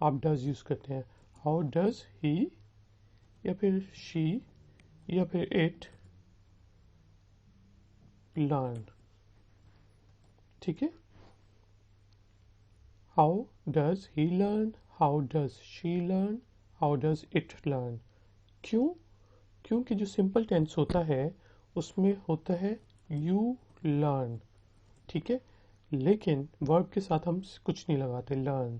آپ does use کرتے ہیں. ہاؤ ڈز ہی یا پھر شی یا پھر اٹ لرن. ٹھیک ہے. How does he learn, how does she learn, how does it learn. کیوں؟ کیونکہ جو سمپل ٹینس ہوتا ہے اس میں ہوتا ہے یو لرن. ٹھیک ہے. لیکن ورب کے ساتھ ہم کچھ نہیں لگاتے, لرن.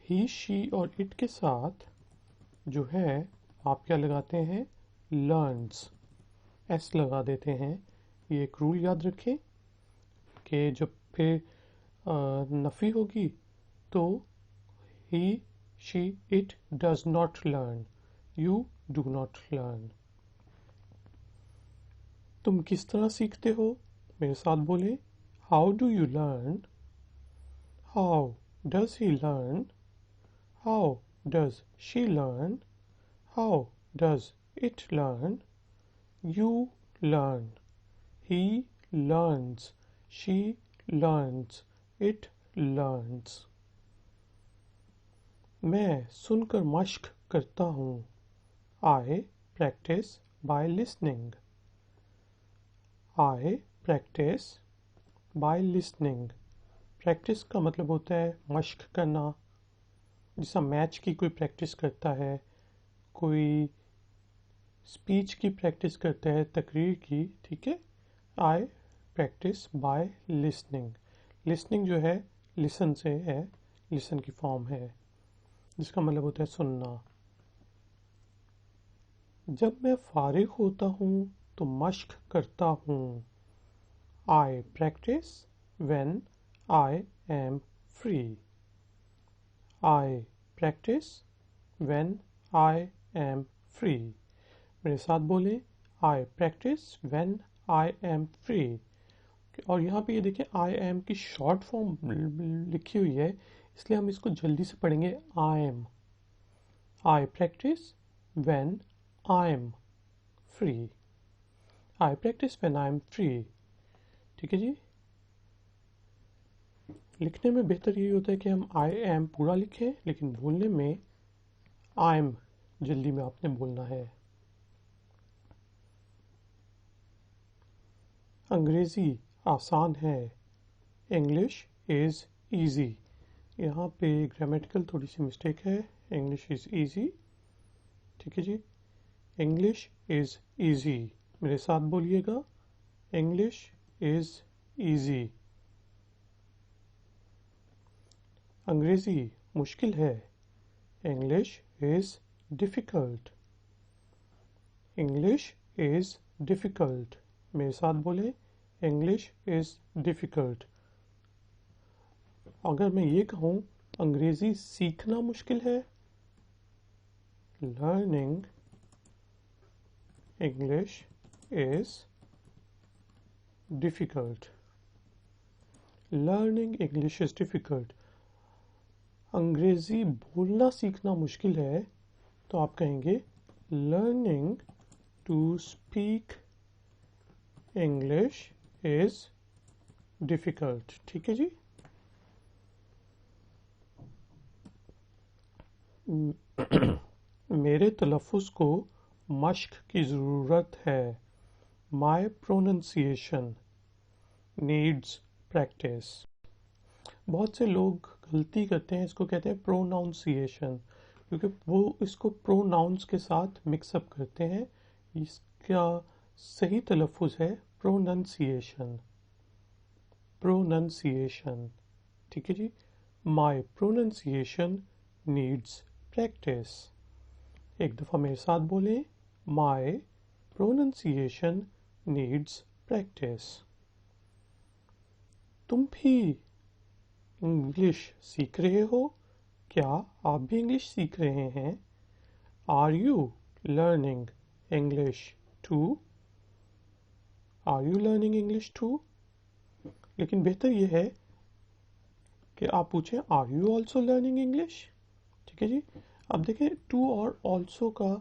ہی شی اور اٹ کے ساتھ جو ہے آپ کیا لگاتے ہیں, لرنس. ایس لگا دیتے ہیں. یہ ایک رول یاد رکھیں کہ جب پھر نفی ہوگی تو he she it does not learn, you do not learn. تم کس طرح سیکھتے ہو؟ میرے ساتھ بولیں, how do you learn, how does he learn, how does she learn, how does it learn, you learn, he learns, she learns, it learns. میں سن کر مشق کرتا ہوں. I practice by listening. I practice by listening. Practice کا مطلب ہوتا ہے مشق کرنا. جیسا میچ کی کوئی پریکٹس کرتا ہے, کوئی اسپیچ کی پریکٹس کرتا ہے, تقریر کی. ٹھیک ہے. I practice by listening. Listening جو ہے لسن سے ہے, لسن کی فارم ہے جس کا مطلب ہوتا ہے سننا. جب میں فارغ ہوتا ہوں تو مشق کرتا ہوں. I practice when I am free. I practice when I am free. میرے ساتھ بولیں, I practice when I am free. اور یہاں پہ یہ دیکھیں I am کی شارٹ فارم لکھی ہوئی ہے, اس لیے ہم اس کو جلدی سے پڑھیں گے. I am. I practice when I am free. I practice when I am free. ٹھیک ہے جی. لکھنے میں بہتر یہی ہوتا ہے کہ ہم I am پورا لکھیں, لیکن بولنے میں I am جلدی میں آپ نے بولنا ہے. انگریزی آسان ہے. English is easy. یہاں پہ گرامیٹیکل تھوڑی سی مسٹیک ہے. English is easy. ٹھیک ہے جی. English is easy. میرے ساتھ بولیے گا, انگلش از ایزی. انگریزی مشکل ہے. English is difficult. English is difficult. میرے ساتھ بولیں, انگلش از ڈیفیکلٹ. اگر میں یہ کہوں انگریزی سیکھنا مشکل ہے, learning English is difficult. Learning English is difficult. انگریزی بولنا سیکھنا مشکل ہے تو آپ کہیں گے learning to speak English is difficult. ٹھیک ہے جی. میرے تلفظ کو مشق کی ضرورت ہے. مائی پروننسیشن نیڈز پریکٹس. بہت سے لوگ غلطی کرتے ہیں, اس کو کہتے ہیں پروناؤنسیشن, کیونکہ وہ اس کو پروناؤنس کے ساتھ مکس اپ کرتے ہیں. اس کا صحیح تلفظ ہے پروننسیشن. پروننسیشن. ٹھیک ہے جی. مائی پروننسیشن نیڈز پریکٹس. ایک دفعہ میرے ساتھ بولیں, مائی پروننسیشن نیڈز پریکٹس. تم بھی انگلش سیکھ رہے ہو. کیا آپ بھی انگلش سیکھ رہے ہیں؟ Are you learning English too. Are you learning English too. لیکن بہتر یہ ہے کہ آپ پوچھیں are you also learning English. ٹھیک ہے جی. اب دیکھیں ٹو اور آلسو کا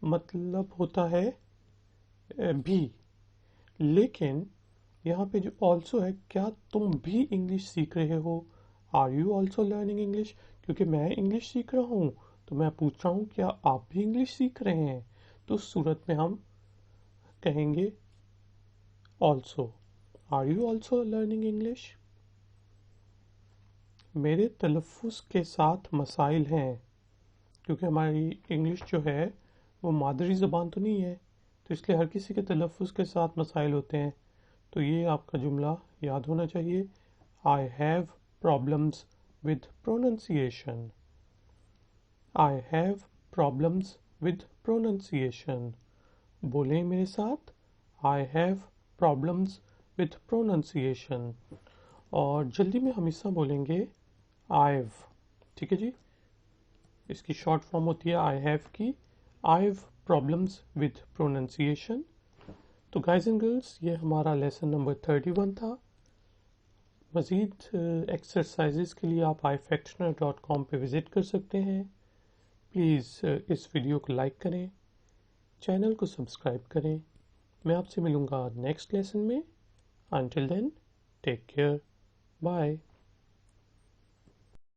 مطلب ہوتا ہے بھی, لیکن یہاں پہ جو آلسو ہے, کیا تم بھی انگلش سیکھ رہے ہو؟ Are you also learning English. کیونکہ میں انگلش سیکھ رہا ہوں تو میں پوچھ رہا ہوں کیا آپ بھی انگلش سیکھ رہے ہیں. تو اس صورت میں ہم کہیں گے also. Are you also learning English? میرے تلفظ کے ساتھ مسائل ہیں کیونکہ ہماری انگلش جو ہے وہ مادری زبان تو نہیں ہے، تو اس لیے ہر کسی کے تلفظ کے ساتھ مسائل ہوتے ہیں. تو یہ آپ کا جملہ یاد ہونا چاہیے. I have problems with pronunciation. I have problems with pronunciation. بولیں میرے ساتھ. I have problems with pronunciation. اور جلدی میں ہم اس طرح بولیں گے I've. ٹھیک ہے جی، اس کی شارٹ فارم ہوتی ہے I have کی. I've problems with pronunciation. تو گائز اینڈ گرلس، یہ ہمارا لیسن نمبر 31 تھا. مزید ایکسرسائزز کے لیے آپ ifactioner.com پہ وزٹ کر سکتے ہیں. پلیز اس ویڈیو کو لائک کریں، چینل کو سبسکرائب کریں. میں آپ سے ملوں گا نیکسٹ لیسن میں. Until then, take care, bye.